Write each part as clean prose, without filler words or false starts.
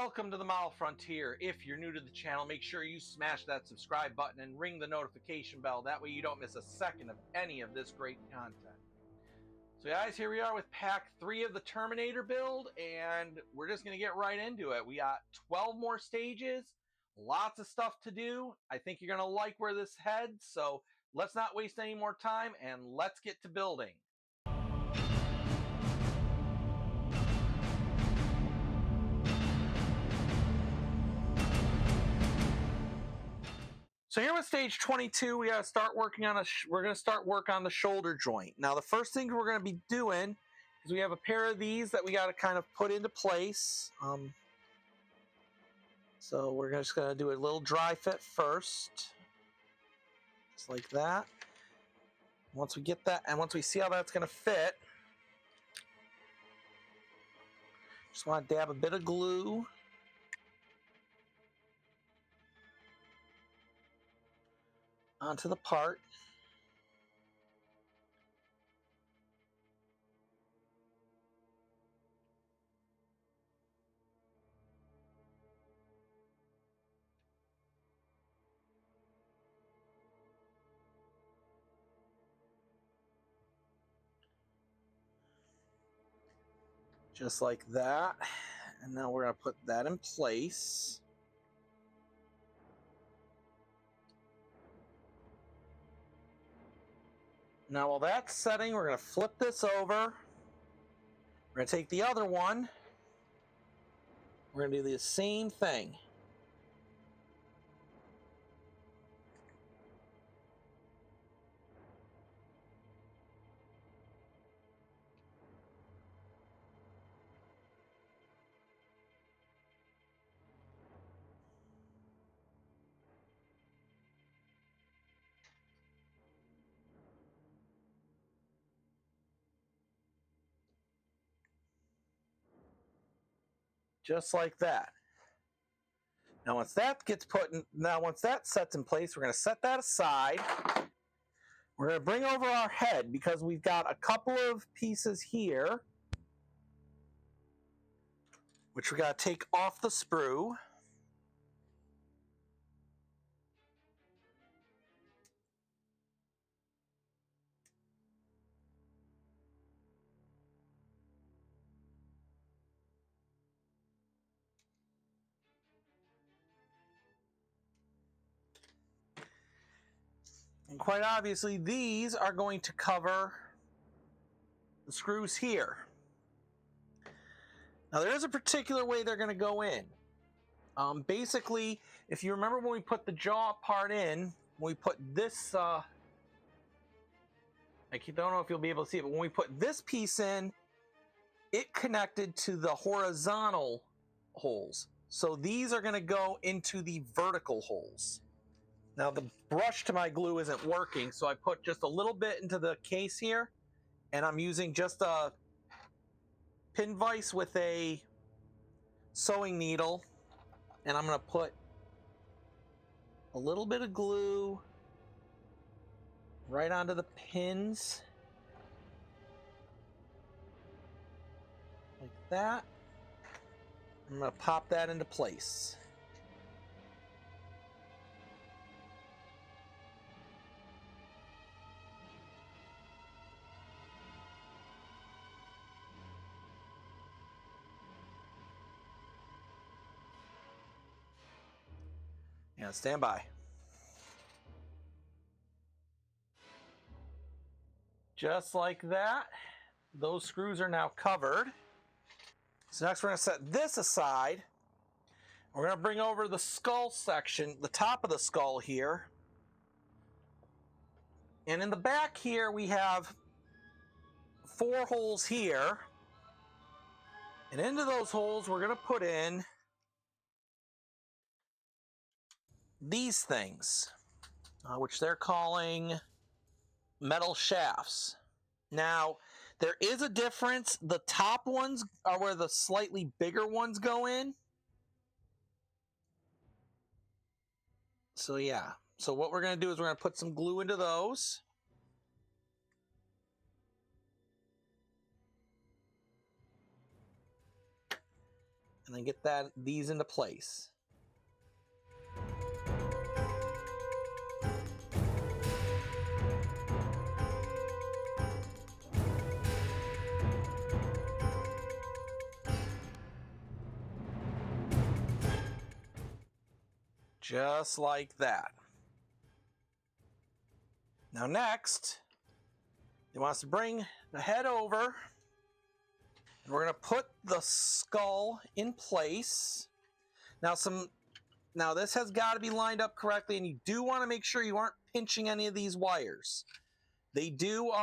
Welcome to the Model Frontier. If you're new to the channel, make sure you smash that subscribe button and ring the notification bell. That way you don't miss a second of any of this great content. So guys, here we are with pack 3 of the Terminator build, and we're just going to get right into it. We got 12 more stages, lots of stuff to do. I think you're going to like where this heads, so let's not waste any more time and let's get to building. So here with stage 22, we got to start working on we're going to start work on the shoulder joint. Now the first thing we're going to be doing is we have a pair of these that we got to kind of put into place. So we're just going to do a little dry fit first, just like that. Once we get that, and once we see how that's going to fit, just want to dab a bit of glue. Onto the part. Just like that. And now we're going to put that in place. Now while that's setting, we're going to flip this over. We're going to take the other one. We're going to do the same thing. Just like that. Now once that once that sets in place, we're going to set that aside. We're going to bring over our head because we've got a couple of pieces here which we got to take off the sprue. And quite obviously, these are going to cover the screws here. Now, there is a particular way they're going to go in. Basically, if you remember when we put the jaw part in, when we put this, I don't know if you'll be able to see it, but when we put this piece in, it connected to the horizontal holes. So these are going to go into the vertical holes. Now the brush to my glue isn't working, so I put just a little bit into the case here, and I'm using just a pin vise with a sewing needle, and I'm going to put a little bit of glue right onto the pins, like that. I'm going to pop that into place. Yeah, stand by. Just like that, those screws are now covered. So next we're going to set this aside. We're going to bring over the skull section, the top of the skull here. And in the back here, we have 4 holes here. And into those holes, we're going to put in these things, which they're calling metal shafts. Now, there is a difference. The top ones are where the slightly bigger ones go in. So yeah. So what we're going to do is we're going to put some glue into those. and then get these into place. Just like that. Now next, he wants to bring the head over, and we're going to put the skull in place. Now this has got to be lined up correctly, and you do want to make sure you aren't pinching any of these wires. They do,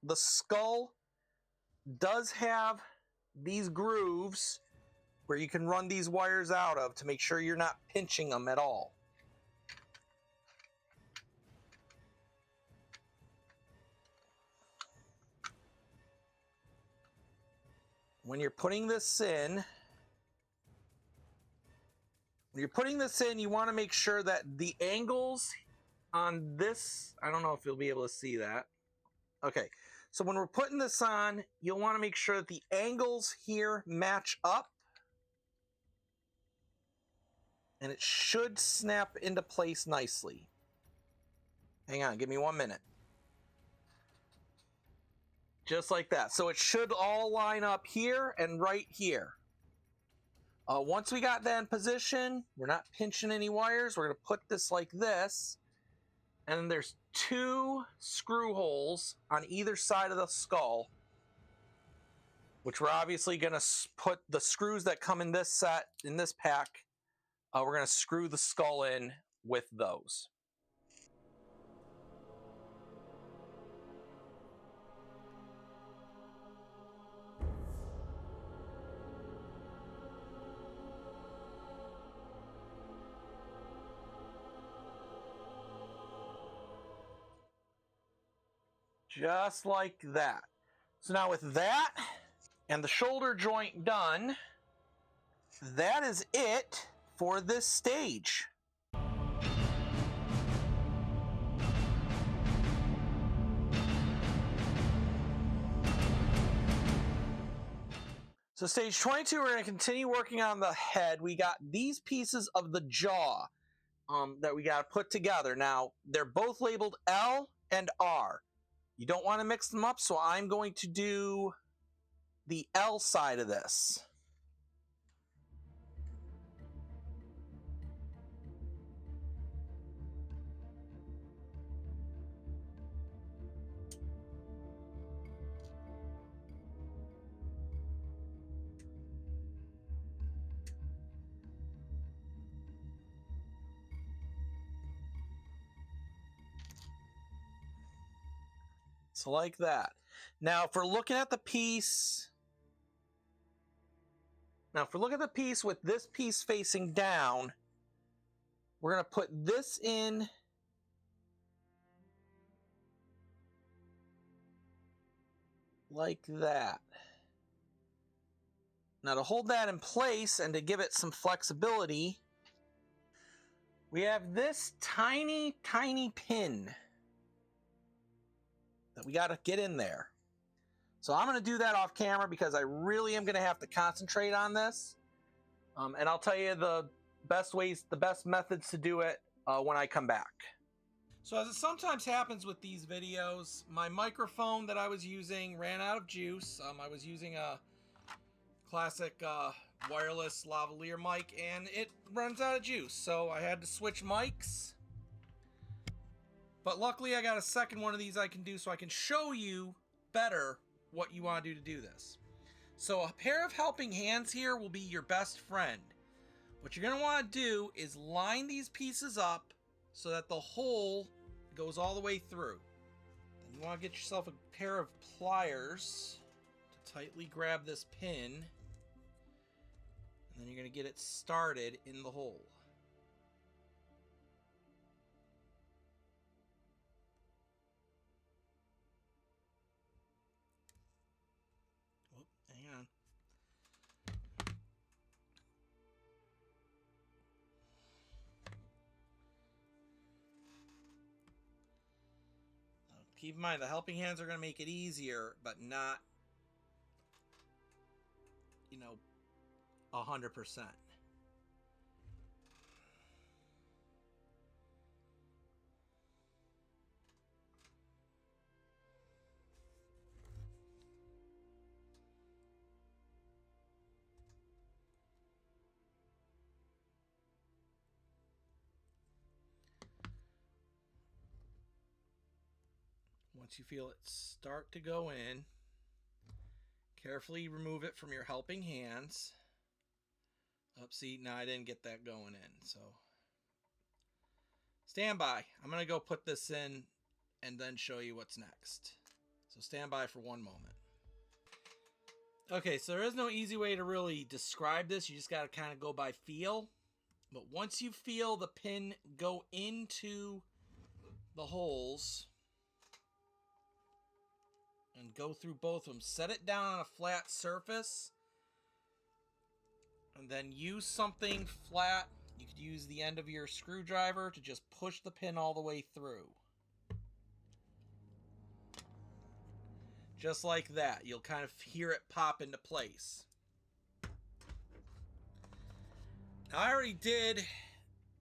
the skull does have these grooves where you can run these wires out of to make sure you're not pinching them at all. When you're putting this in, you want to make sure that the angles on this, I don't know if you'll be able to see that. Okay, so when we're putting this on, you'll want to make sure that the angles here match up. And it should snap into place nicely. Hang on, give me 1 minute. Just like that. So it should all line up here and right here. Once we got that in position, we're not pinching any wires. We're going to put this like this. And then there's 2 screw holes on either side of the skull, which we're obviously going to put the screws that come in this set, in this pack. We're going to screw the skull in with those. Just like that. So now with that and the shoulder joint done, that is it for this stage. So stage 22, we're going to continue working on the head. We got these pieces of the jaw that we got to put together. Now, they're both labeled L and R. You don't want to mix them up, so I'm going to do the L side of this. So like that. Now, if we're looking at the piece, with this piece facing down, we're going to put this in like that. Now, to hold that in place and to give it some flexibility, we have this tiny, tiny pin that we got to get in there. So I'm going to do that off camera because I really am going to have to concentrate on this. And I'll tell you the best methods to do it when I come back. So as it sometimes happens with these videos, my microphone that I was using ran out of juice. I was using a classic wireless lavalier mic, and it runs out of juice. So I had to switch mics. But luckily I got a second one of these I can do so I can show you better what you want to do this. So a pair of helping hands here will be your best friend. What you're going to want to do is line these pieces up so that the hole goes all the way through. Then you want to get yourself a pair of pliers to tightly grab this pin. And then you're going to get it started in the hole. Hang on. Keep in mind, the helping hands are going to make it easier, but not, 100%. Once you feel it start to go in, carefully remove it from your helping hands. See, now I didn't get that going in, so stand by. I'm going to go put this in and then show you what's next. So stand by for one moment. Okay, so there is no easy way to really describe this. You just got to kind of go by feel. But once you feel the pin go into the holes and go through both of them, set it down on a flat surface and then use something flat. You could use the end of your screwdriver to just push the pin all the way through. Just like that. You'll kind of hear it pop into place. Now, I already did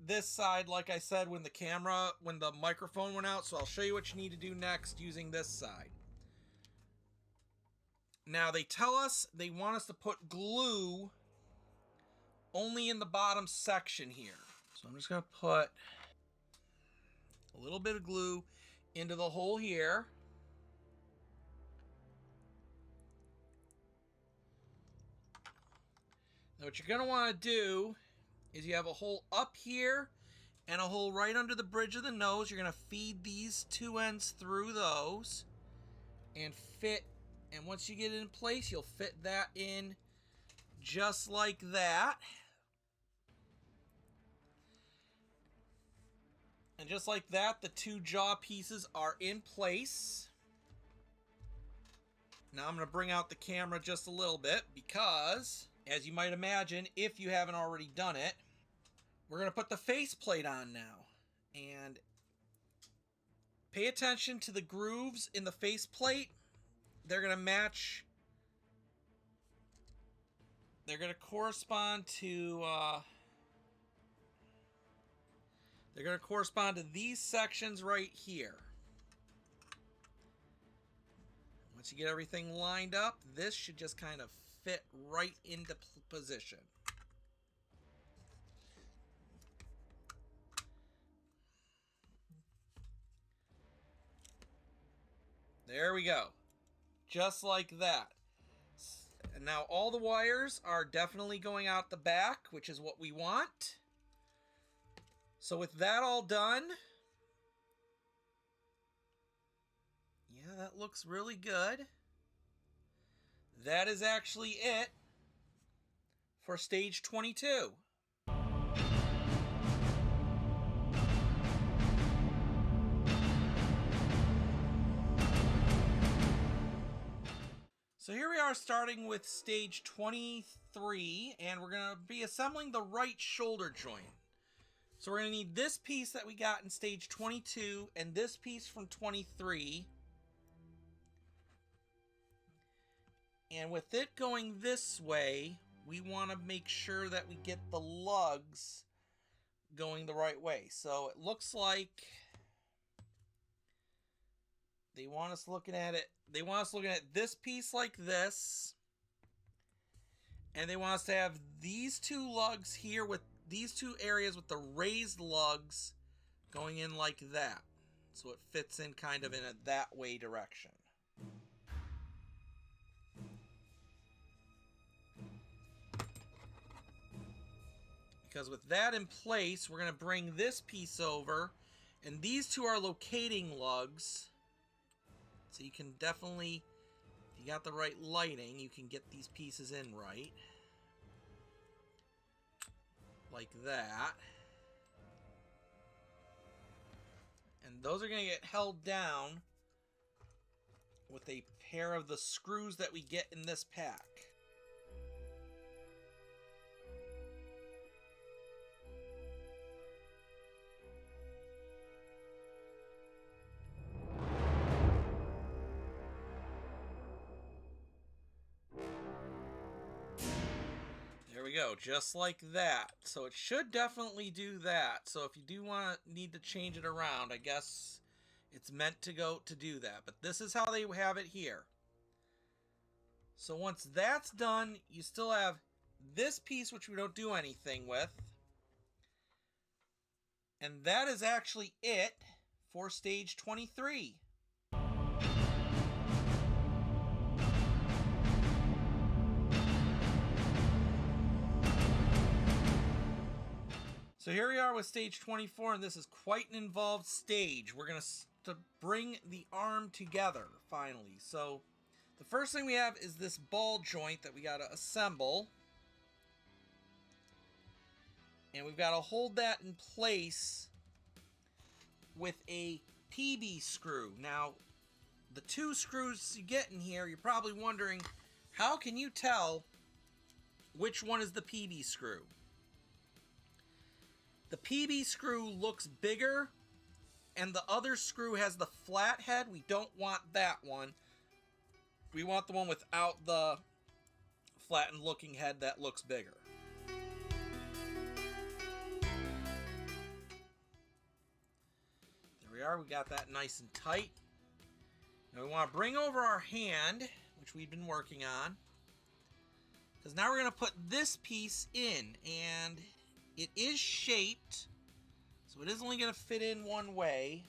this side, like I said, when the microphone went out, so I'll show you what you need to do next using this side. Now, they tell us they want us to put glue only in the bottom section here. So I'm just going to put a little bit of glue into the hole here. Now, what you're going to want to do is you have a hole up here and a hole right under the bridge of the nose. You're going to feed these two ends through those and fit. And once you get it in place, you'll fit that in just like that. And just like that, the two jaw pieces are in place. Now I'm going to bring out the camera just a little bit because, as you might imagine, if you haven't already done it, we're going to put the faceplate on now. And pay attention to the grooves in the faceplate. They're going to match. They're going to correspond to these sections right here. Once you get everything lined up, this should just kind of fit right into position. There we go. Just like that. And now all the wires are definitely going out the back, which is what we want. So with that all done, yeah, that looks really good. That is actually it for stage 22. So here we are starting with stage 23, and we're going to be assembling the right shoulder joint. So we're going to need this piece that we got in stage 22 and this piece from 23. And with it going this way, we want to make sure that we get the lugs going the right way. So it looks like they want us looking at it. They want us looking at this piece like this. And they want us to have these two lugs here with these two areas with the raised lugs going in like that. So it fits in kind of in a that way direction. Because with that in place, we're going to bring this piece over. And these two are locating lugs. So you can definitely, if you got the right lighting, you can get these pieces in right. Like that. And those are going to get held down with a pair of the screws that we get in this pack. There we go. just like that. So it should definitely do that. So if you do need to change it around, I guess it's meant to go to do that. But this is how they have it here. So once that's done, you still have this piece, which we don't do anything with. And that is actually it for stage 23. So here we are with stage 24, and this is quite an involved stage. We're going to bring the arm together, finally. So the first thing we have is this ball joint that we got to assemble. And we've got to hold that in place with a PB screw. Now, the two screws you get in here, you're probably wondering, how can you tell which one is the PB screw? The PB screw looks bigger, and the other screw has the flat head. We don't want that one. We want the one without the flattened looking head that looks bigger. There we are. We got that nice and tight. Now we want to bring over our hand, which we've been working on, because now we're going to put this piece in, and it is shaped, so it is only going to fit in one way.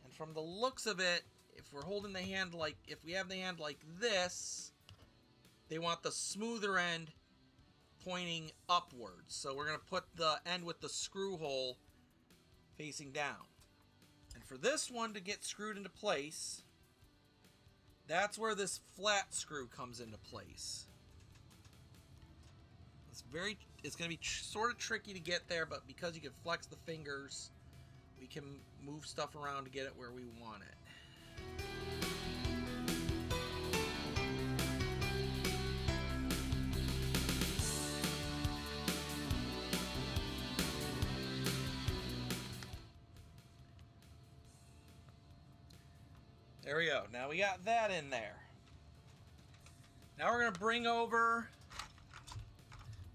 And from the looks of it, if we're holding the hand if we have the hand like this, they want the smoother end pointing upwards. So we're going to put the end with the screw hole facing down. And for this one to get screwed into place, that's where this flat screw comes into place. It's going to be sort of tricky to get there, but because you can flex the fingers, we can move stuff around to get it where we want it. There we go. Now we got that in there. Now we're going to bring over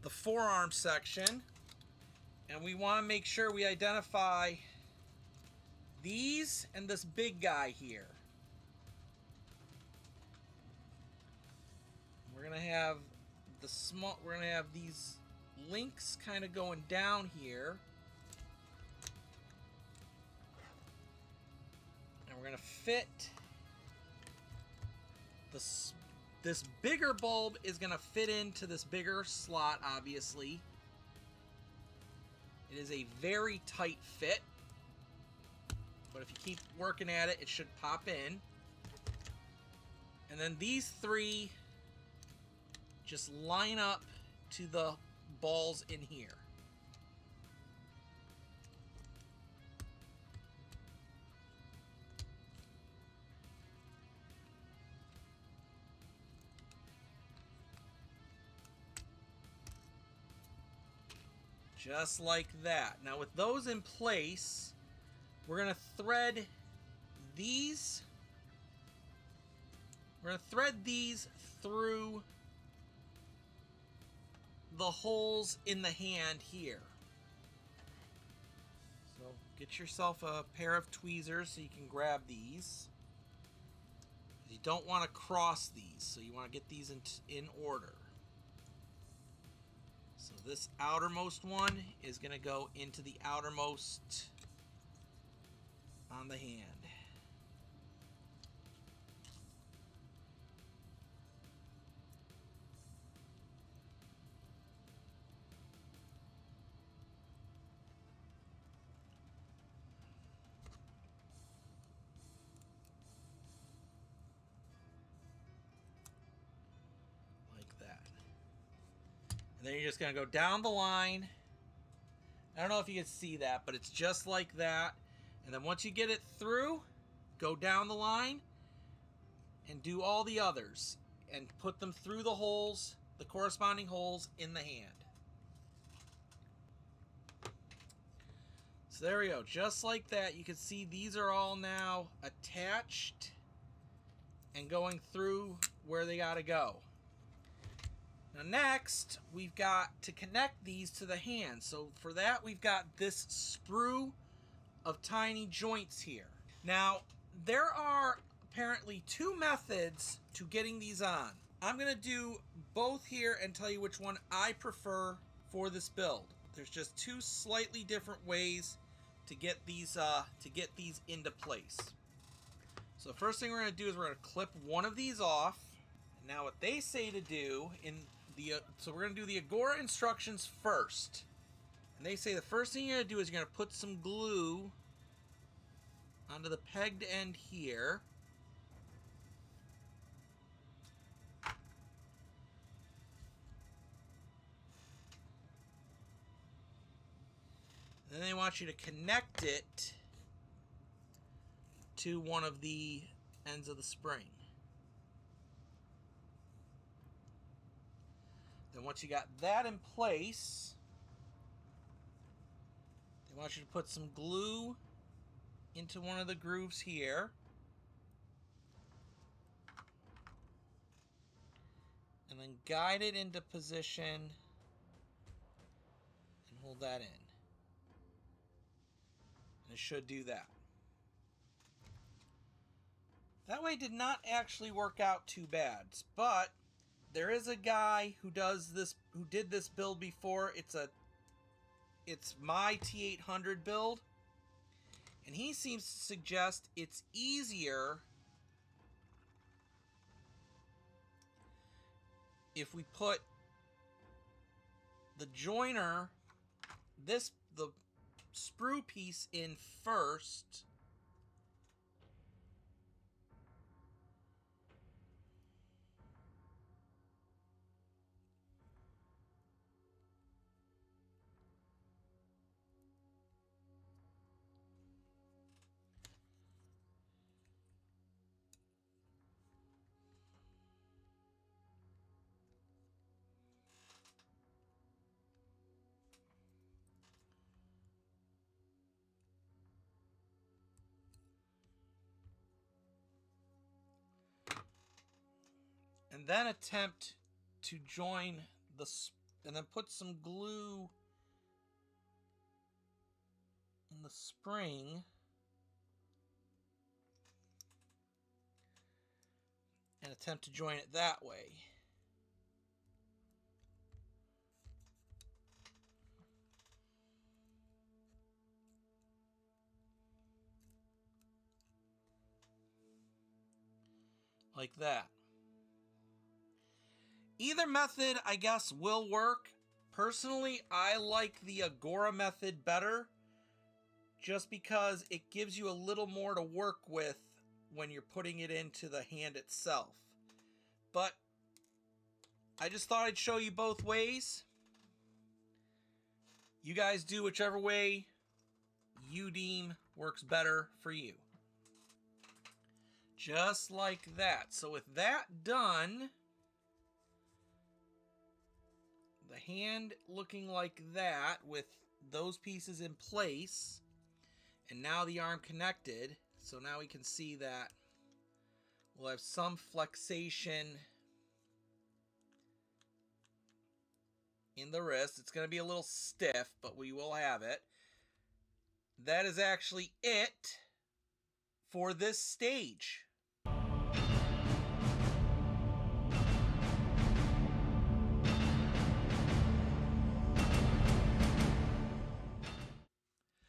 the forearm section, and we want to make sure we identify these and this big guy here. We're going to have these links kind of going down here. And we're going to fit this bigger bulb is going to fit into this bigger slot, obviously. It is a very tight fit, but if you keep working at it, it should pop in. And then these three just line up to the balls in here. Just like that. Now with those in place, we're going to thread these. We're going to thread these through the holes in the hand here. So get yourself a pair of tweezers so you can grab these. You don't want to cross these, so you want to get these in order. So this outermost one is going to go into the outermost on the hand. And then you're just going to go down the line. I don't know if you can see that, but it's just like that. And then once you get it through, go down the line and do all the others. And put them through the holes, the corresponding holes in the hand. So there we go. Just like that, you can see these are all now attached and going through where they got to go. Now next, we've got to connect these to the hand. So for that, we've got this sprue of tiny joints here. Now, there are apparently 2 methods to getting these on. I'm going to do both here and tell you which one I prefer for this build. There's just 2 slightly different ways to get these into place. So the first thing we're going to do is we're going to clip one of these off. And now what they say to do so we're going to do the Agora instructions first. And they say the first thing you're going to do is you're going to put some glue onto the pegged end here. And then they want you to connect it to one of the ends of the spring. Then once you got that in place, they want you to put some glue into one of the grooves here. And then guide it into position and hold that in. And it should do that. That way did not actually work out too bad, but there is a guy who did this build before. It's my T800 build, and he seems to suggest it's easier if we put the joiner, the sprue piece in first, and then attempt to join and then put some glue in the spring and attempt to join it that way. Like that. Either method, I guess, will work. Personally, I like the Agora method better, just because it gives you a little more to work with when you're putting it into the hand itself. But I just thought I'd show you both ways. You guys do whichever way you deem works better for you. Just like that. So with that done, the hand looking like that with those pieces in place, and now the arm connected, so now we can see that we'll have some flexation in the wrist. It's going to be a little stiff, but we will have it. That is actually it for this stage.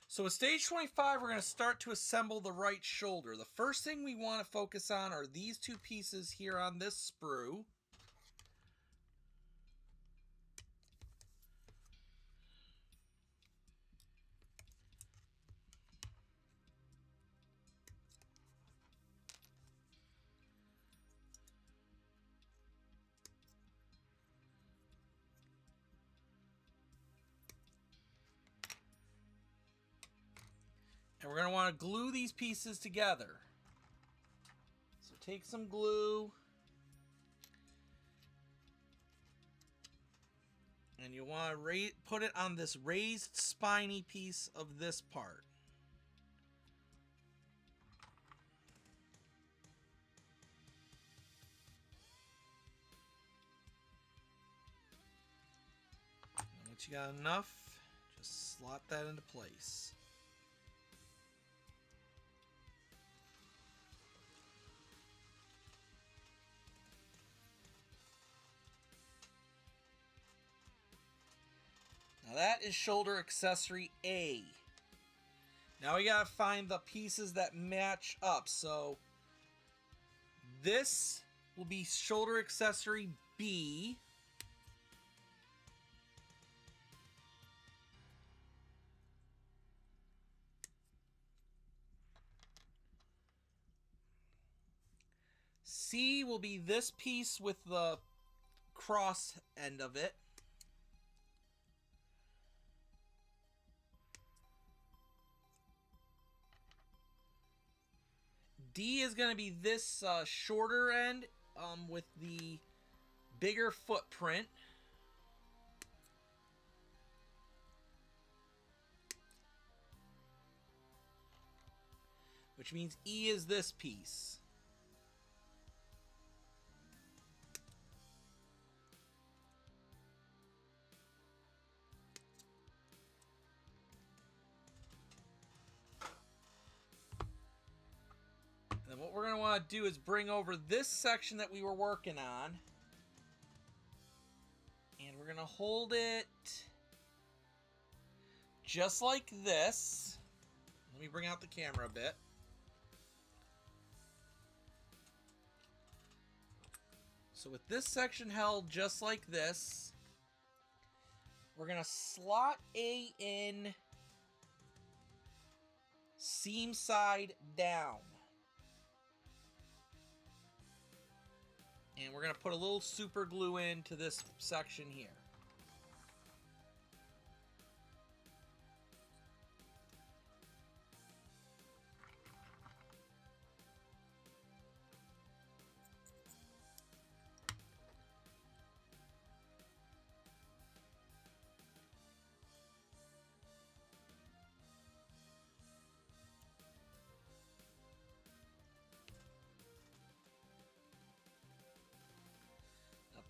So with stage 25, we're going to start to assemble the right shoulder. The first thing we want to focus on are these 2 pieces here on this sprue. And we're going to want to glue these pieces together. So take some glue. And you want to put it on this raised spiny piece of this part. Once you got enough, just slot that into place. Now that is shoulder accessory A. Now we gotta find the pieces that match up. So this will be shoulder accessory B. C will be this piece with the cross end of it. D is going to be this shorter end with the bigger footprint. Which means E is this piece. And what we're going to want to do is bring over this section that we were working on. And we're going to hold it just like this. Let me bring out the camera a bit. So with this section held just like this, we're going to slot A in seam side down. And we're going to put a little super glue into this section here.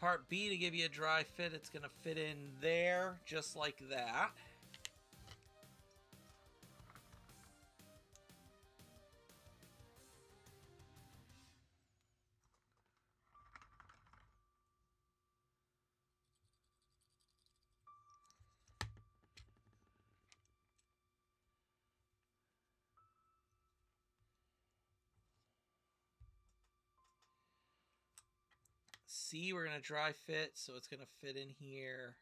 Part B, to give you a dry fit, it's going to fit in there just like that. C, we're going to dry fit, so it's going to fit in here.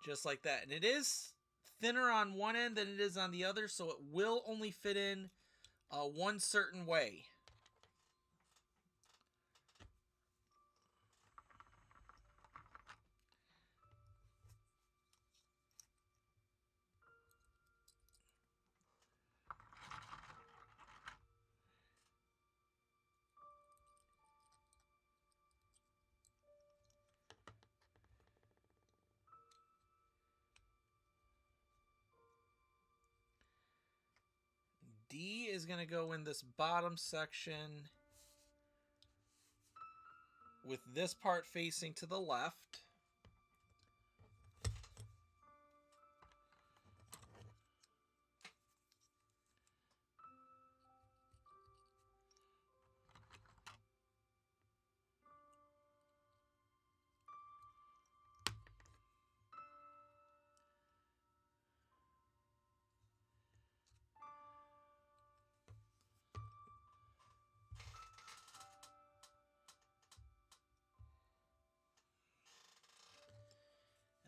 Just like that. And it is thinner on one end than it is on the other, so it will only fit in one certain way. D is going to go in this bottom section with this part facing to the left.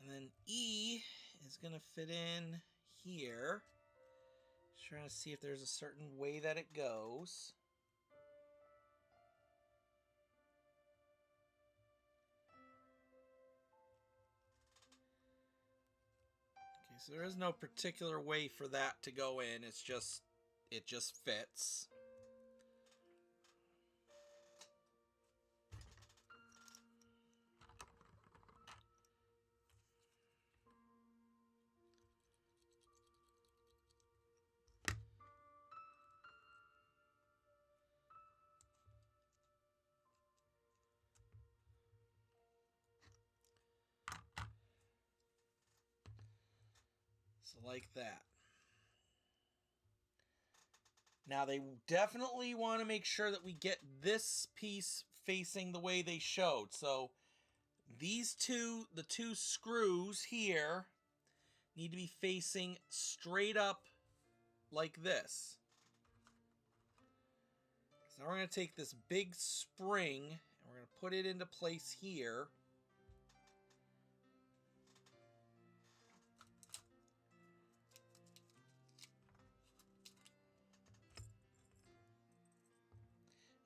And then E is going to fit in here. Just trying to see if there's a certain way that it goes. Okay, so there is no particular way for that to go in. It just fits. So like that. Now they definitely want to make sure that we get this piece facing the way they showed. So these two, the two screws here, need to be facing straight up like this. So now we're going to take this big spring and we're going to put it into place here.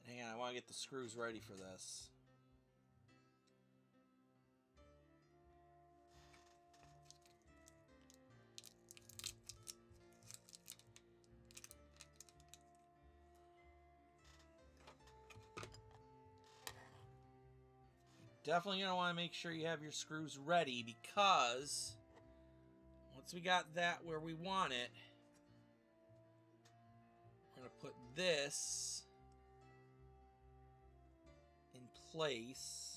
And hang on, I want to get the screws ready for this. Definitely going to want to make sure you have your screws ready, because once we got that where we want it, we're going to put this in place.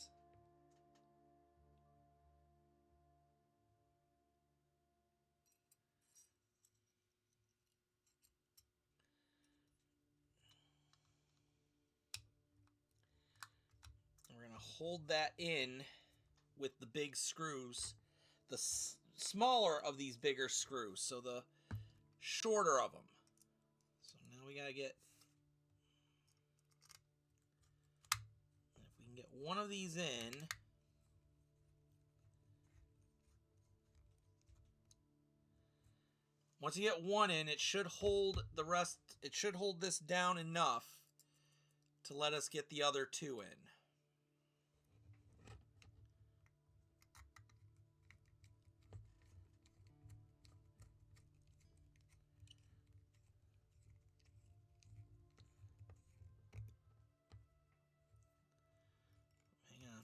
We're going to hold that in with the big screws, the smaller of these bigger screws, so the shorter of them. So now we got to get, if we can get one of these in, once you get one in, it should hold the rest, it should hold this down enough to let us get the other two in. Hang on.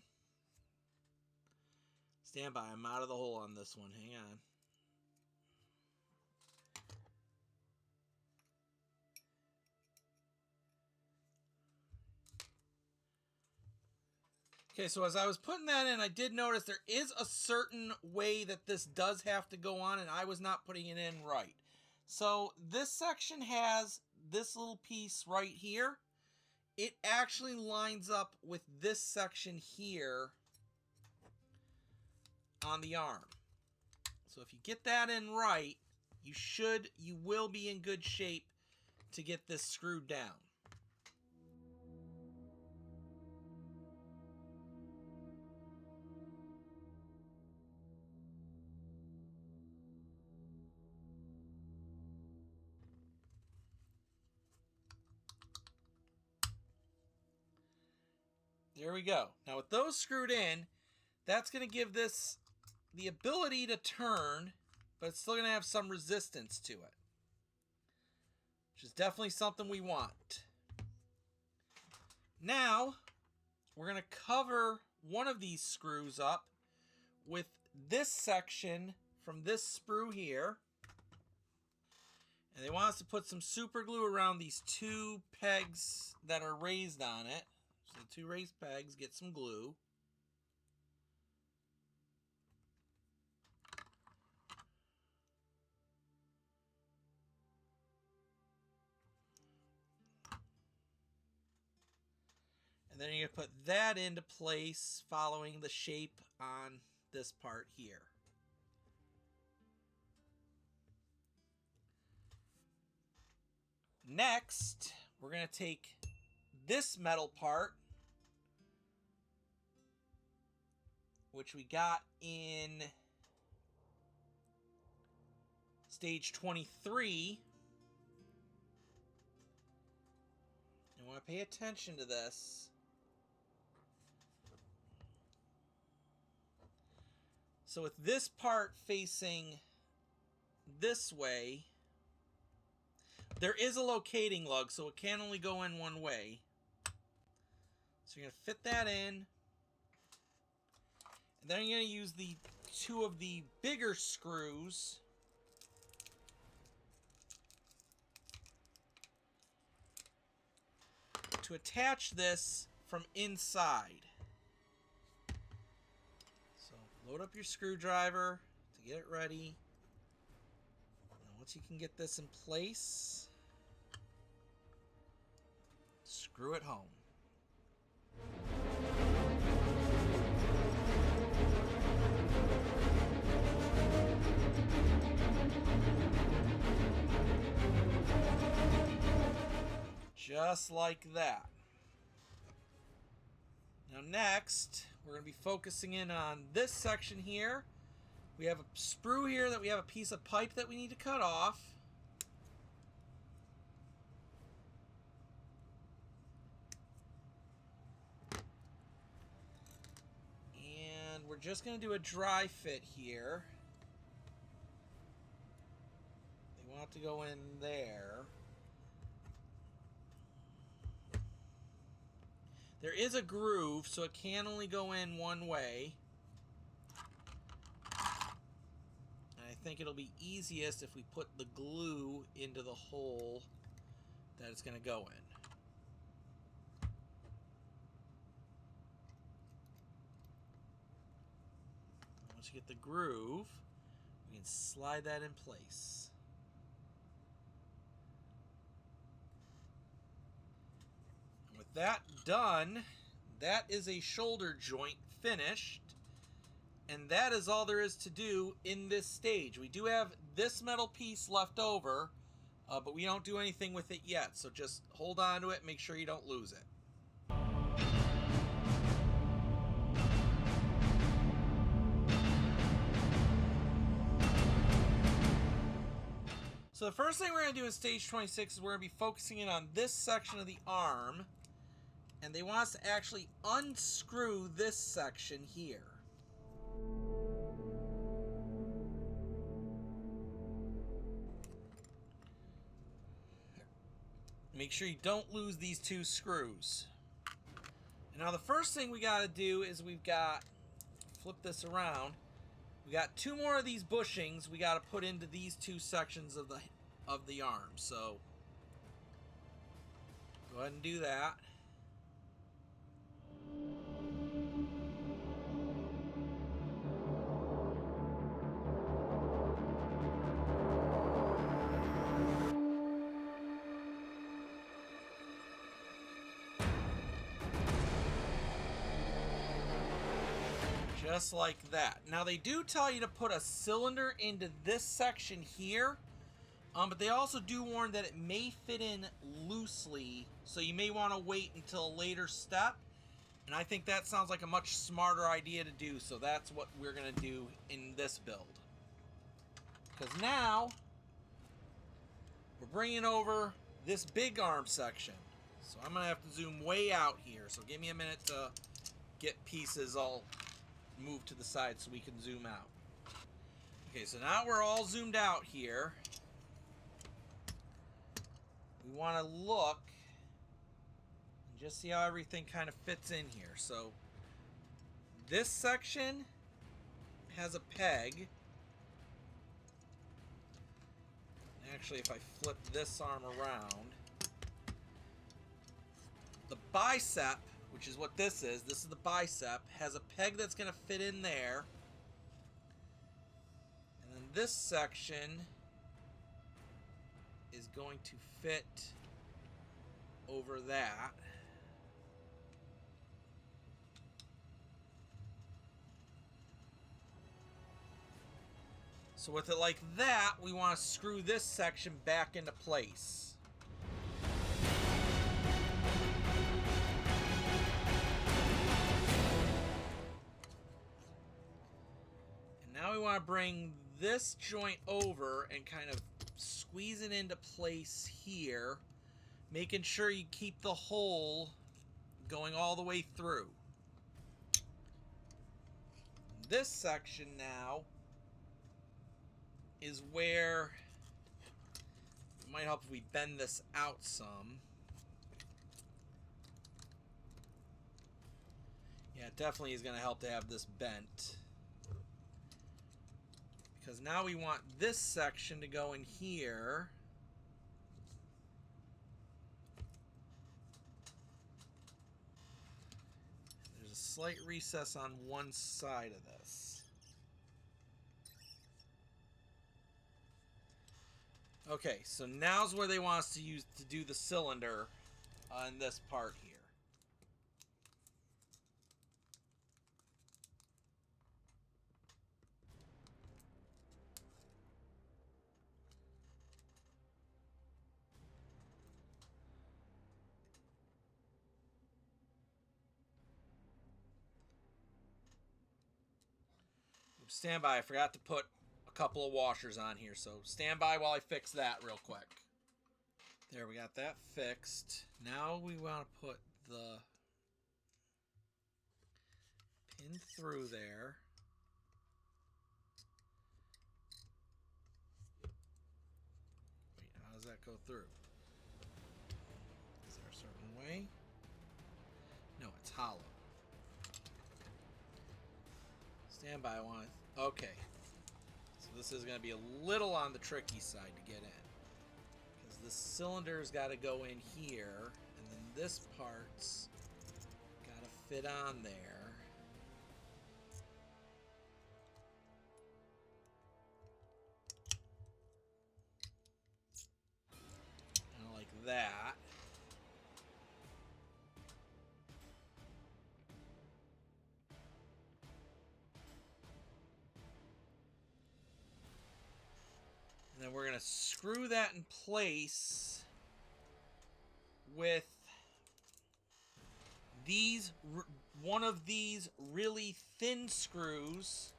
Stand by, I'm out of the hole on this one. Hang on. Okay, so as I was putting that in, I did notice there is a certain way that this does have to go on, and I was not putting it in right. So this section has this little piece right here. It actually lines up with this section here on the arm. So if you get that in right, you will be in good shape to get this screwed down. There we go. Now with those screwed in, that's going to give this the ability to turn, but it's still going to have some resistance to it, which is definitely something we want. Now, we're going to cover one of these screws up with this section from this sprue here. And they want us to put some super glue around these two pegs that are raised on it. So the two raised pegs, get some glue. And then you're going to put that into place following the shape on this part here. Next, we're going to take this metal part, which we got in stage 23. I want to pay attention to this. So with this part facing this way, there is a locating lug, so it can only go in one way. So you're going to fit that in. And then you're going to use the two of the bigger screws to attach this from inside. So load up your screwdriver to get it ready. Once you can get this in place, screw it home. Just like that. Now next, we're going to be focusing in on this section here. We have a sprue here that we have a piece of pipe that we need to cut off. And we're just going to do a dry fit here. They want to go in there. There is a groove, so it can only go in one way. And I think it'll be easiest if we put the glue into the hole that it's going to go in. Once you get the groove, we can slide that in place. With that done, that is a shoulder joint finished. And that is all there is to do in this stage. We do have this metal piece left over, but we don't do anything with it yet. So just hold on to it, make sure you don't lose it. So the first thing we're going to do in stage 26 is we're going to be focusing in on this section of the arm. And they want us to actually unscrew this section here. Make sure you don't lose these two screws. And now the first thing we got to do is we've got, flip this around, we got two more of these bushings we got to put into these two sections of the arm. So go ahead and do that. Just like that. Now they do tell you to put a cylinder into this section here, but they also do warn that it may fit in loosely, so you may want to wait until a later step. And I think that sounds like a much smarter idea to do, so that's what we're going to do in this build. Because now, we're bringing over this big arm section. So I'm going to have to zoom way out here, so give me a minute to get pieces all moved to the side so we can zoom out. Okay, so now we're all zoomed out here. We want to look and just see how everything kind of fits in here. So this section has a peg. Actually, if I flip this arm around, the bicep, which is what this is the bicep, has a peg that's going to fit in there. And then this section is going to fit over that. So with it like that, we want to screw this section back into place. Now we want to bring this joint over and kind of squeeze it into place here, making sure you keep the hole going all the way through. This section now is where it might help if we bend this out some. Yeah, it definitely is going to help to have this bent. Because now we want this section to go in here. There's a slight recess on one side of this. Okay, so now's where they want us to use to do the cylinder on this part here. Stand by, I forgot to put a couple of washers on here, so stand by while I fix that real quick. There, we got that fixed. Now we want to put the pin through there. Wait, how does that go through? Is there a certain way? No, it's hollow. Stand by, okay. So this is going to be a little on the tricky side to get in. Because this cylinder's got to go in here, and then this part's got to fit on there. Kind of like that. And then we're going to screw that in place with one of these really thin screws.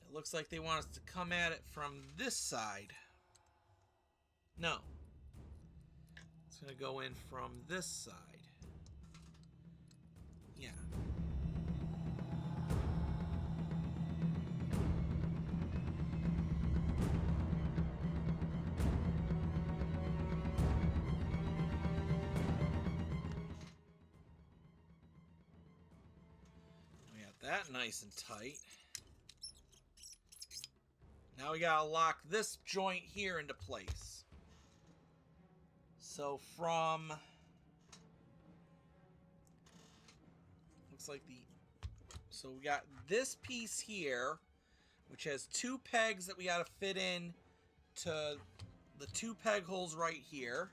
It looks like they want us to come at it from this side. No. It's going to go in from this side. Yeah. We got that nice and tight. Now we gotta lock this joint here into place. So from, looks like so we got this piece here, which has two pegs that we gotta fit in to the two peg holes right here.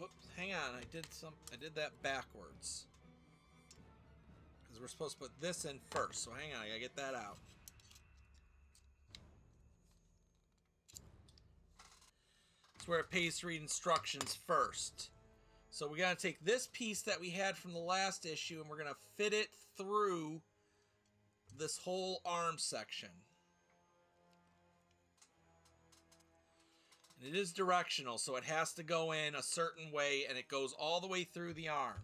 Oops, hang on, I did that backwards. Because we're supposed to put this in first, so hang on, I gotta get that out. It's where it pays to read instructions first. So we gotta take this piece that we had from the last issue and we're gonna fit it through this whole arm section. And it is directional, so it has to go in a certain way and it goes all the way through the arm.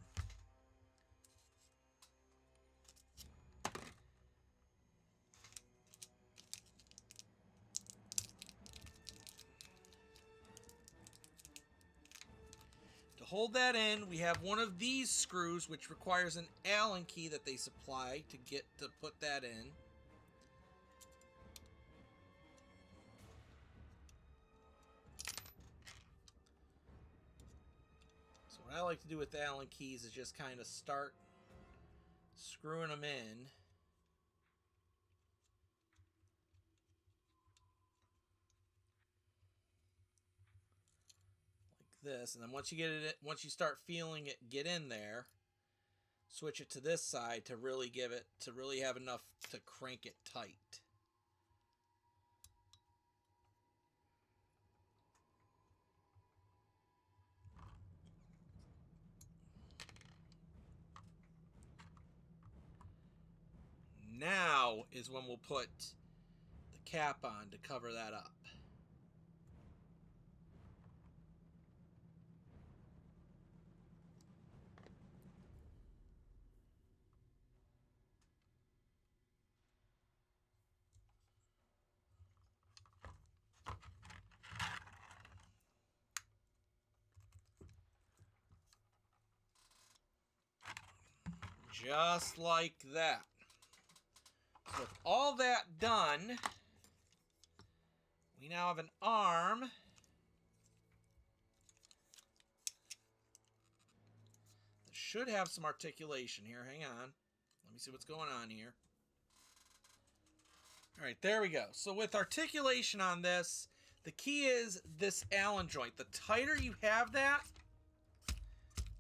To hold that in, we have one of these screws, which requires an Allen key that they supply to put that in. So what I like to do with the Allen keys is just kind of start screwing them in. This, and then once you start feeling it get in there, switch it to this side to really have enough to crank it tight. Now is when we'll put the cap on to cover that up. Just like that. So with all that done, we now have an arm that should have some articulation here. Hang on. Let me see what's going on here. All right, there we go. So with articulation on this, the key is this Allen joint. The tighter you have that,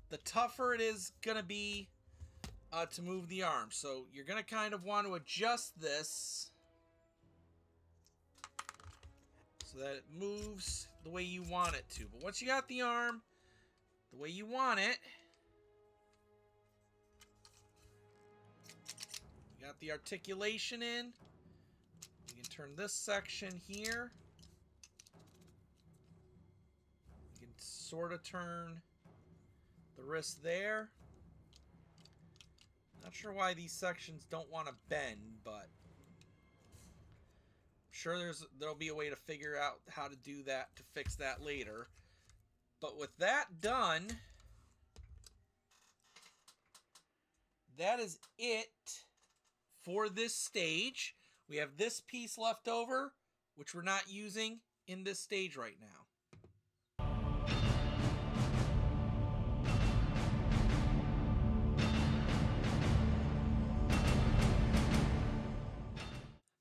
the tougher it is going to be to move the arm. So you're going to kind of want to adjust this so that it moves the way you want it to. But once you got the arm the way you want it, you got the articulation in, you can turn this section here. You can sort of turn the wrist there. Not sure why these sections don't want to bend, but I'm sure there'll be a way to figure out how to do that, to fix that later. But with that done, that is it for this stage. We have this piece left over, which we're not using in this stage right now.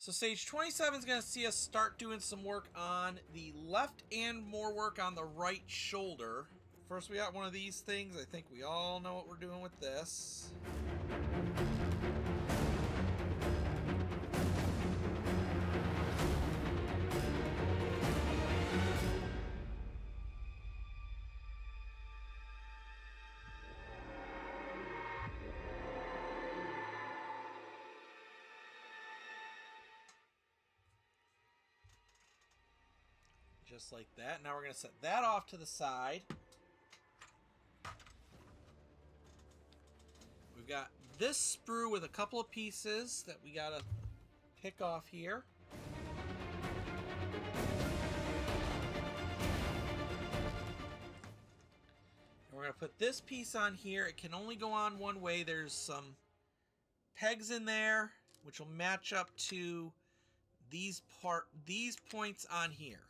So stage 27 is going to see us start doing some work on the left and more work on the right shoulder. First we got one of these things. I think we all know what we're doing with this. Just like that. Now we're going to set that off to the side. We've got this sprue with a couple of pieces that we got to pick off here. And we're going to put this piece on here. It can only go on one way. There's some pegs in there which will match up to these points on here.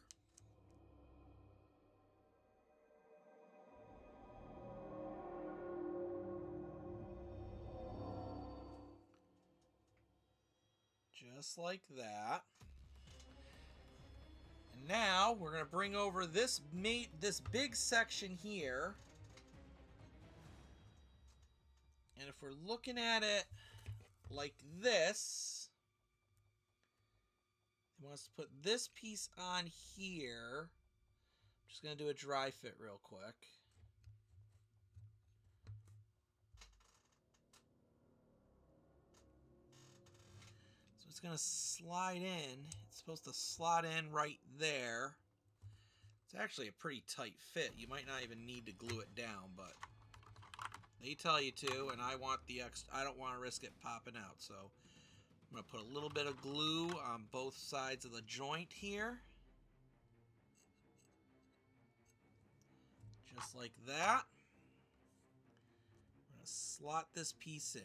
Just like that. And now we're going to bring over this big section here. And if we're looking at it like this, he wants to put this piece on here. I'm just going to do a dry fit real quick. It's going to slide in. It's supposed to slot in right there. It's actually a pretty tight fit. You might not even need to glue it down, but they tell you to, and I want the extra. I don't want to risk it popping out, so I'm going to put a little bit of glue on both sides of the joint here. Just like that. I'm going to slot this piece in.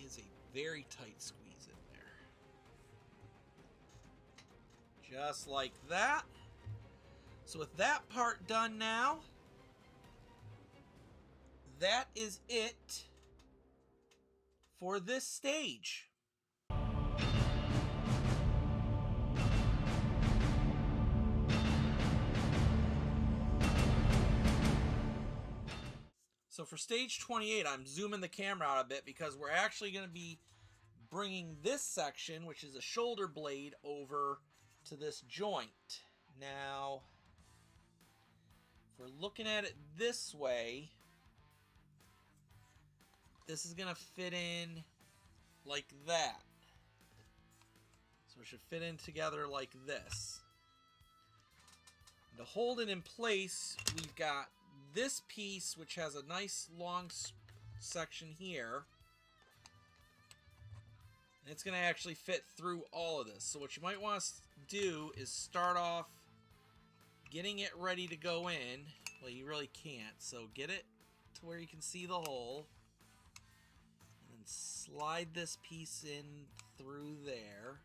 Is a very tight squeeze in there. Just like that. So with that part done now, that is it for this stage. So for stage 28, I'm zooming the camera out a bit because we're actually going to be bringing this section, which is a shoulder blade, over to this joint. Now, if we're looking at it this way, this is going to fit in like that. So it should fit in together like this. And to hold it in place, we've got this piece, which has a nice long section here, and it's going to actually fit through all of this. So what you might want to do is start off getting it ready to go in. Well, you really can't, so get it to where you can see the hole. slide this piece in through there.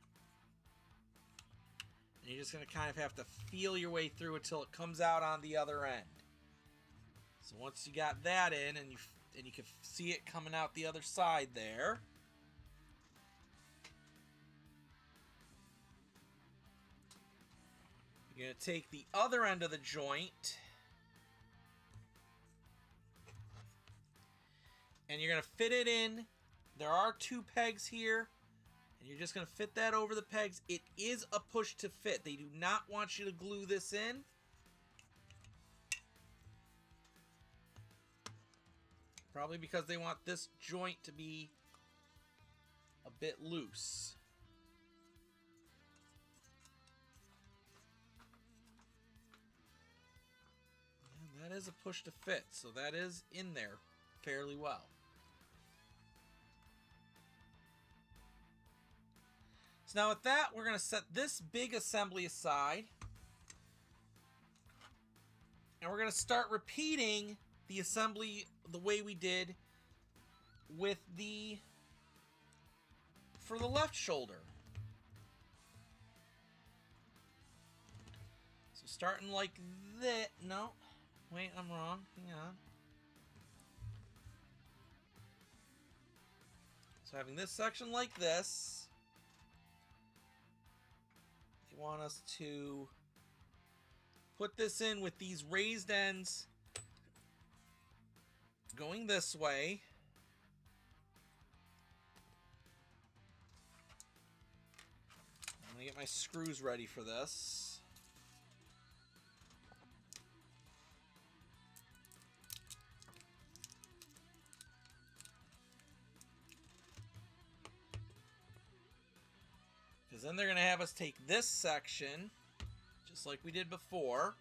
And you're just going to kind of have to feel your way through until it comes out on the other end. So once you got that in, and you can see it coming out the other side there. You're going to take the other end of the joint, and you're going to fit it in. There are 2 pegs here, and you're just going to fit that over the pegs. It is a push to fit. They do not want you to glue this in. Probably because they want this joint to be a bit loose. And that is a push to fit, so that is in there fairly well. So now with that, we're going to set this big assembly aside. And we're going to start repeating the assembly the way we did with for the left shoulder. So starting like that. No, wait, I'm wrong. Hang on. So having this section like this, you want us to put this in with these raised ends going this way. I'm going to get my screws ready for this. Because then they're going to have us take this section, just like we did before.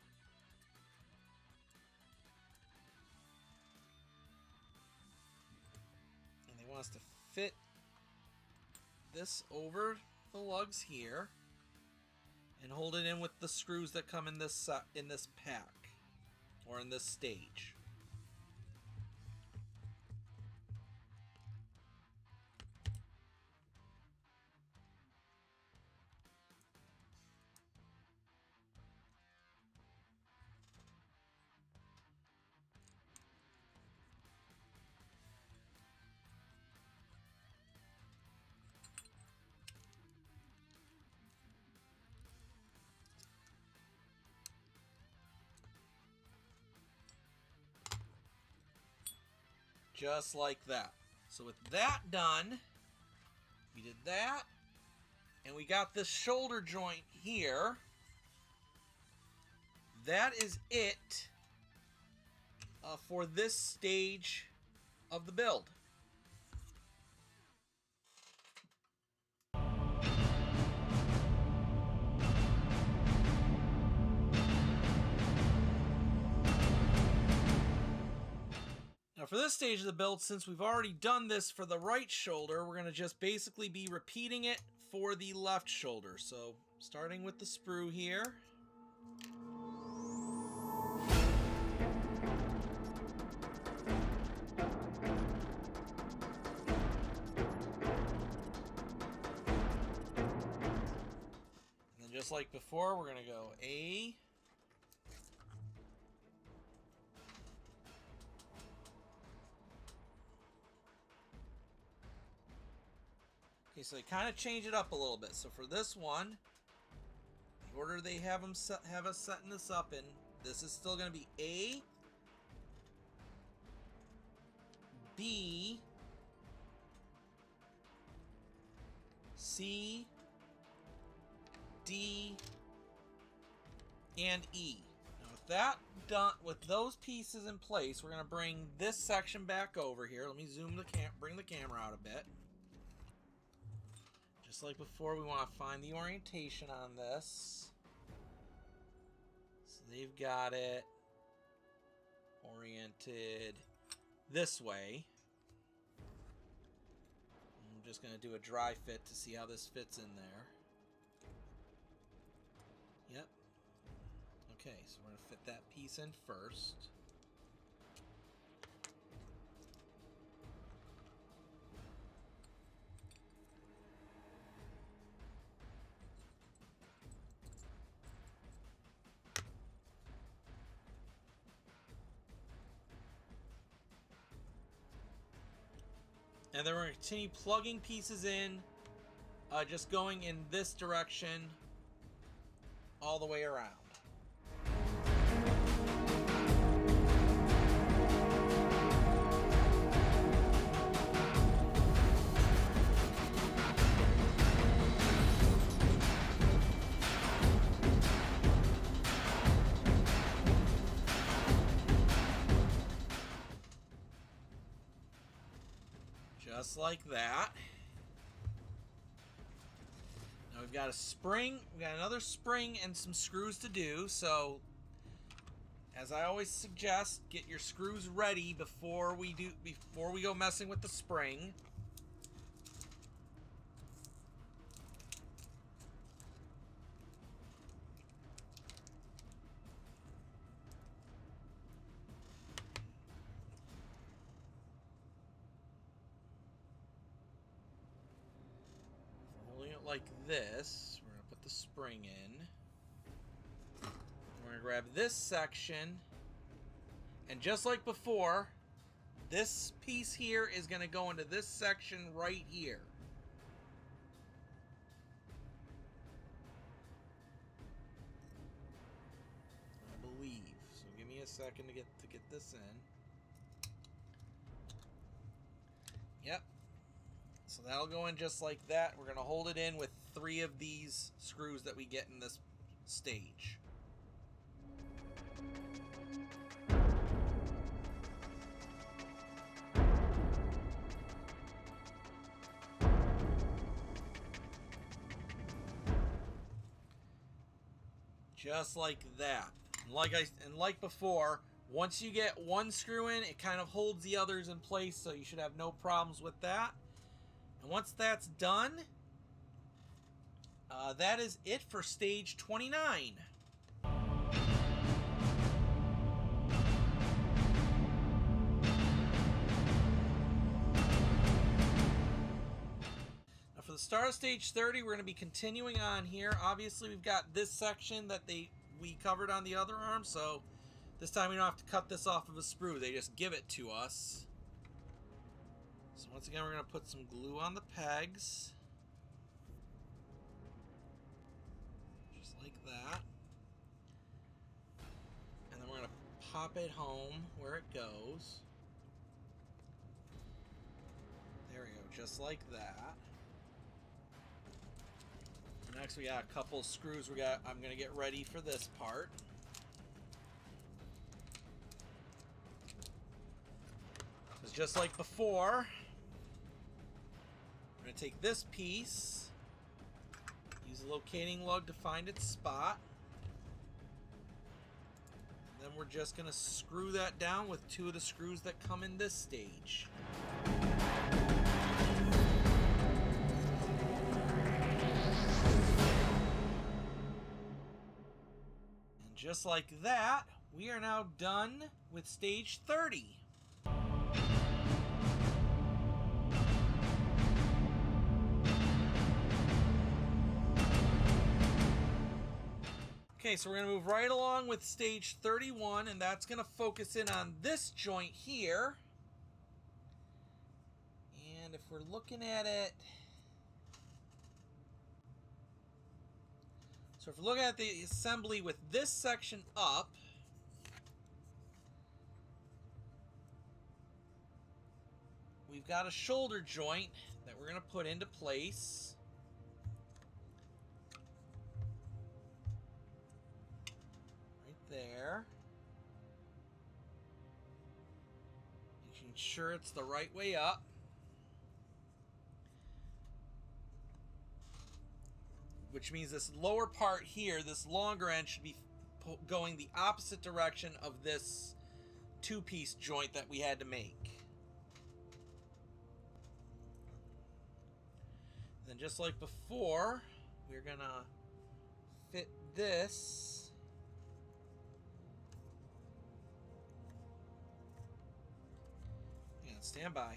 Us to fit this over the lugs here and hold it in with the screws that come in this pack or in this stage. Just like that. So with that done, we did that, and we got this shoulder joint here. That is it for this stage of the build. Now for this stage of the build, since we've already done this for the right shoulder, we're going to just basically be repeating it for the left shoulder. So starting with the sprue here. And then just like before, we're going to go A, okay, so they kind of change it up a little bit. So for this one, the order they have us setting this up in, this is still going to be A, B, C, D, and E. Now with that done, with those pieces in place, we're going to bring this section back over here. Let me bring the camera out a bit. Just like before, we want to find the orientation on this. So they've got it oriented this way. I'm just going to do a dry fit to see how this fits in there. Yep. Okay, so we're going to fit that piece in first. And then we're going to continue plugging pieces in, just going in this direction all the way around. Just like that. Now we've got a spring, we've got another spring and some screws to do, so as I always suggest, get your screws ready before we go messing with the spring. Holding it like this, we're going to put the spring in. We're going to grab this section, and just like before, this piece here is going to go into this section right here. I believe. So give me a second to get this in. Yep. So that'll go in just like that. We're going to hold it in with 3 of these screws that we get in this stage. Just like that. And like before, once you get one screw in, it kind of holds the others in place, so you should have no problems with that. And once that's done, that is it for stage 29. Now for the start of stage 30, we're going to be continuing on here. Obviously, we've got this section that we covered on the other arm, so this time we don't have to cut this off of a sprue. They just give it to us. So once again, we're going to put some glue on the pegs. Just like that. And then we're going to pop it home where it goes. There we go, just like that. Next we got a couple screws I'm going to get ready for this part. Because just like before, we're going to take this piece, use a locating lug to find its spot. And then we're just going to screw that down with 2 of the screws that come in this stage. Just like that, we are now done with stage 30. Okay, so we're going to move right along with stage 31, and that's going to focus in on this joint here. And if we're looking at it... So if we're looking at the assembly with this section up, we've got a shoulder joint that we're going to put into place. Right there. Making sure it's the right way up. Which means this lower part here, this longer end, should be going the opposite direction of this 2-piece joint that we had to make. Then just like before, we're gonna fit this and stand by.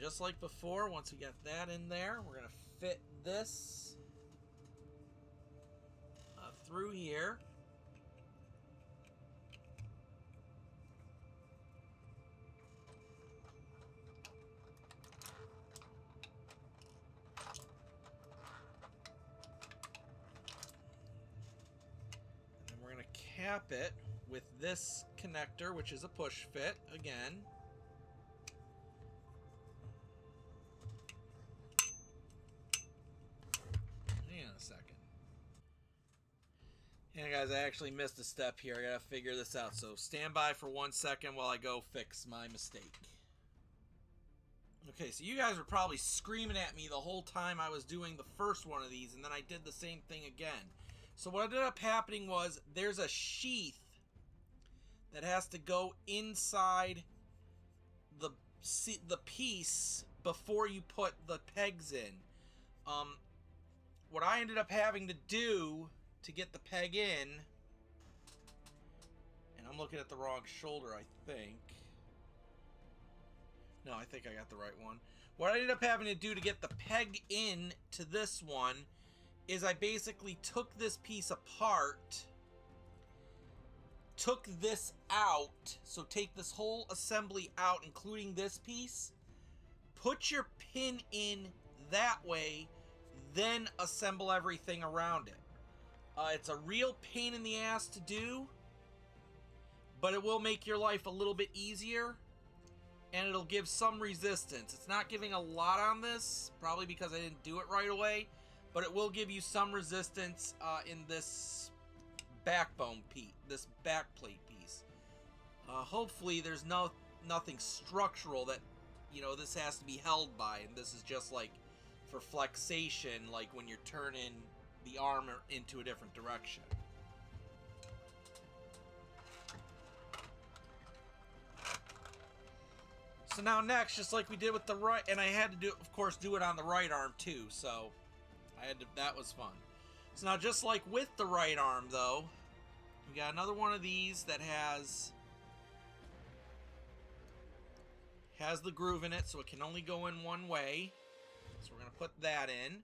Just like before, once we get that in there, we're going to fit this through here. cap it with this connector, which is a push fit again. Hang on a second. And guys, I actually missed a step here. I gotta figure this out. So stand by for 1 second while I go fix my mistake. Okay, so you guys were probably screaming at me the whole time I was doing the first one of these, and then I did the same thing again. So what ended up happening was there's a sheath that has to go inside the piece before you put the pegs in. What I ended up having to do to get the peg in, and I'm looking at the wrong shoulder, I think. No, I think I got the right one. What I ended up having to do to get the peg in to this one is I basically took this piece apart, took this out, so take this whole assembly out, including this piece, put your pin in that way, then assemble everything around it. It's a real pain in the ass to do, but it will make your life a little bit easier, and it'll give some resistance. It's not giving a lot on this, probably because I didn't do it right away, but it will give you some resistance in this backbone piece, this backplate piece. Hopefully there's nothing structural that, this has to be held by, and this is just like for flexation, like when you're turning the arm into a different direction. So now next, just like we did with the right, and I had to do, of course, do it on the right arm too, so that was fun. So now just like with the right arm though, we got another one of these that has the groove in it, so it can only go in one way. So we're going to put that in.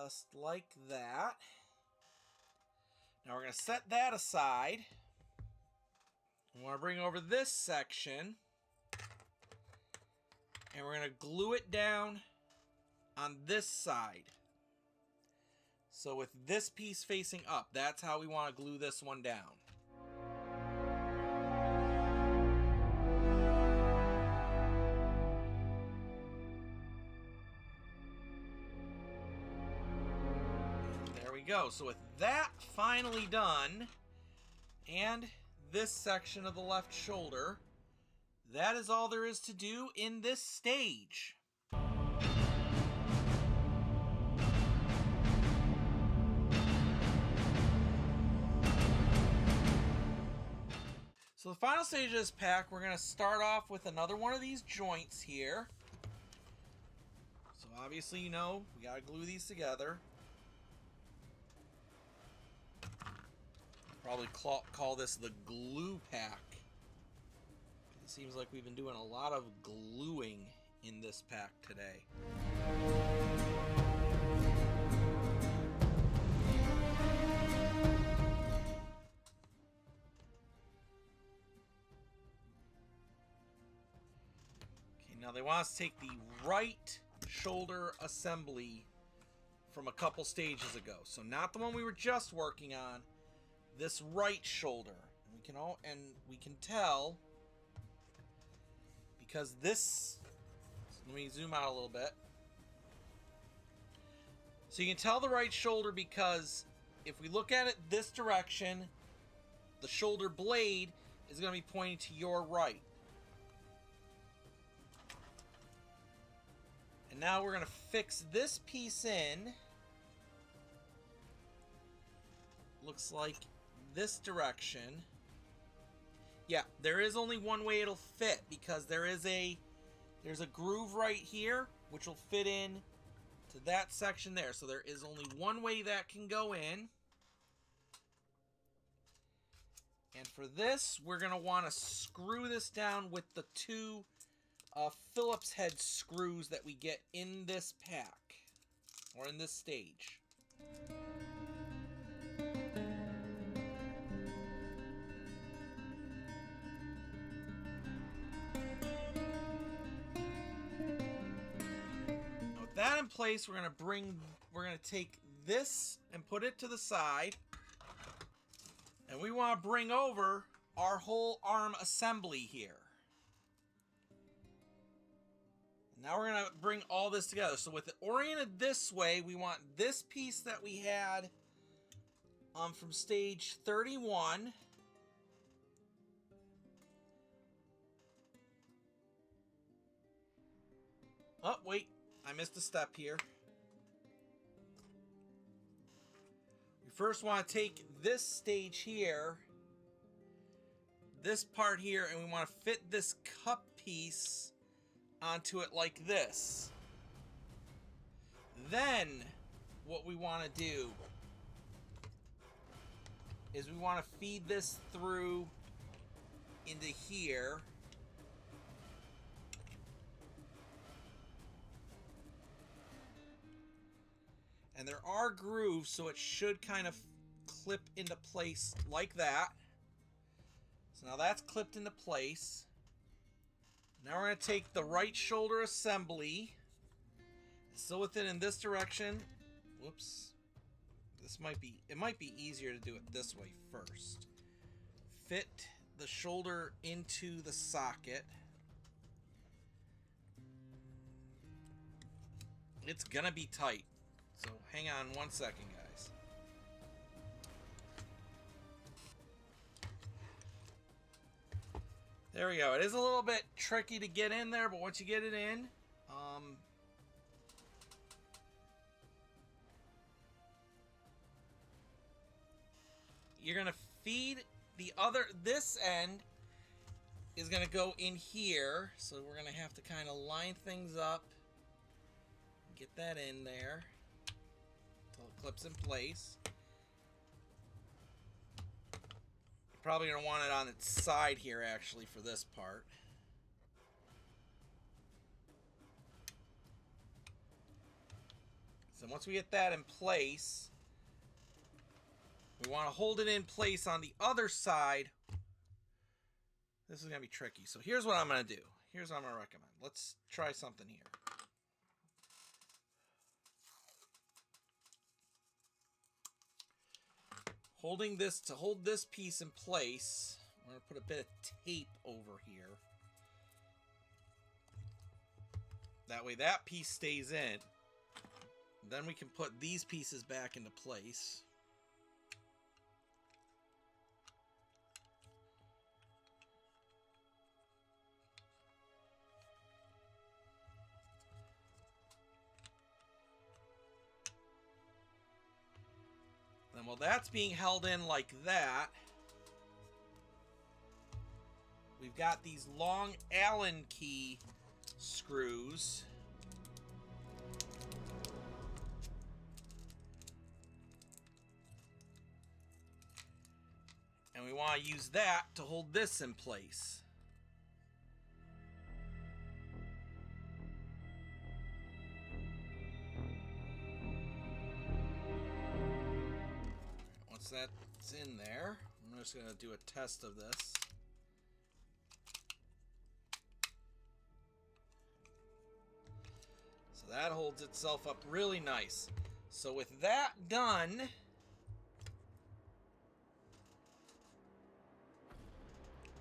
Just like that. Now we're going to set that aside. We want to bring over this section, and we're going to glue it down on this side. So with this piece facing up, that's how we want to glue this one down. Go. So with that finally done, and this section of the left shoulder, that is all there is to do in this stage. So the final stage of this pack, we're going to start off with another one of these joints here. So obviously, we got to glue these together. Probably call this the glue pack. It seems like we've been doing a lot of gluing in this pack today. Okay, now they want us to take the right shoulder assembly from a couple stages ago. So not the one we were just working on. This right shoulder, and we can tell because this. Let me zoom out a little bit. So you can tell the right shoulder because if we look at it this direction, the shoulder blade is going to be pointing to your right. And now we're going to fix this piece in. Looks like this direction. Yeah, there is only one way it'll fit because there's a groove right here which will fit in to that section there. So there is only one way that can go in. And for this, we're going to want to screw this down with the two Phillips head screws that we get in this pack, or in this stage. Now with that in place, we're going to take this and put it to the side. And we want to bring over our whole arm assembly here. Now we're going to bring all this together. So with it oriented this way, we want this piece that we had from stage 31. Oh, wait. I missed a step here. We first want to take this stage here, this part here, and we want to fit this cup piece onto it like this. Then what we want to do is we want to feed this through into here. And there are grooves, so it should kind of clip into place like that. So now that's clipped into place. Now we're going to take the right shoulder assembly, still with it in this direction. Whoops. It might be easier to do it this way first. Fit the shoulder into the socket. It's going to be tight. So hang on 1 second, guys. There we go. It is a little bit tricky to get in there, but once you get it in, you're gonna feed this end is gonna go in here. So we're gonna have to kind of line things up, get that in there until it clips in place. Probably going to want it on its side here, actually, for this part. So once we get that in place, we want to hold it in place on the other side. This is going to be tricky. So here's what I'm going to do. Here's what I'm going to recommend. Let's try something here. Holding this to hold this piece in place, I'm going to put a bit of tape over here. That way that piece stays in. Then we can put these pieces back into place. And while that's being held in like that, we've got these long Allen key screws. And we want to use that to hold this in place. Once that's in there, I'm just going to do a test of this. So that holds itself up really nice. So with that done,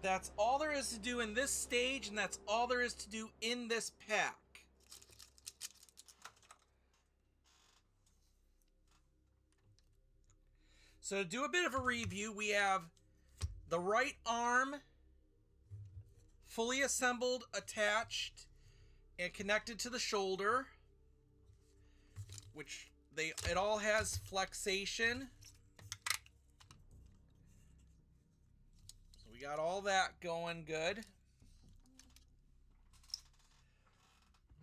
that's all there is to do in this stage, and that's all there is to do in this pack. So to do a bit of a review, we have the right arm fully assembled, attached, and connected to the shoulder, which it all has flexation. So we got all that going good.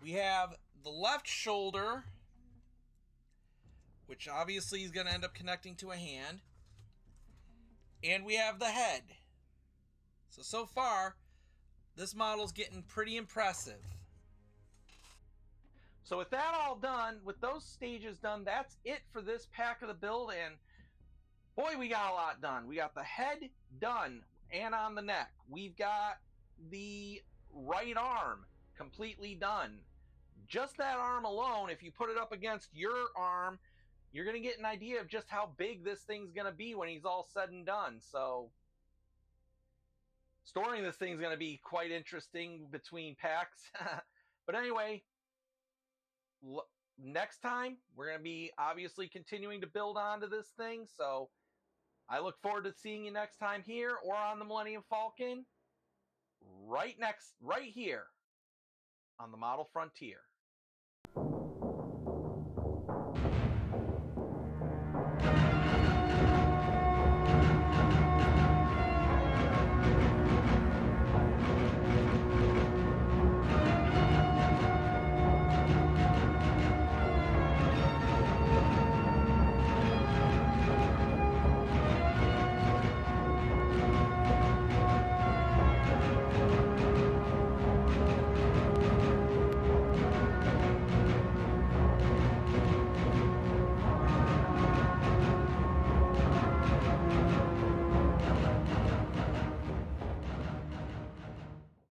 We have the left shoulder, which obviously is going to end up connecting to a hand. And we have the head. So far, this model's getting pretty impressive. So with that all done, with those stages done, that's it for this pack of the build. And boy, we got a lot done. We got the head done and on the neck. We've got the right arm completely done. Just that arm alone, if you put it up against your arm, you're going to get an idea of just how big this thing's going to be when he's all said and done. So storing this thing's going to be quite interesting between packs. But anyway, next time we're going to be obviously continuing to build onto this thing. So I look forward to seeing you next time here or on the Millennium Falcon right here on the Model Frontier.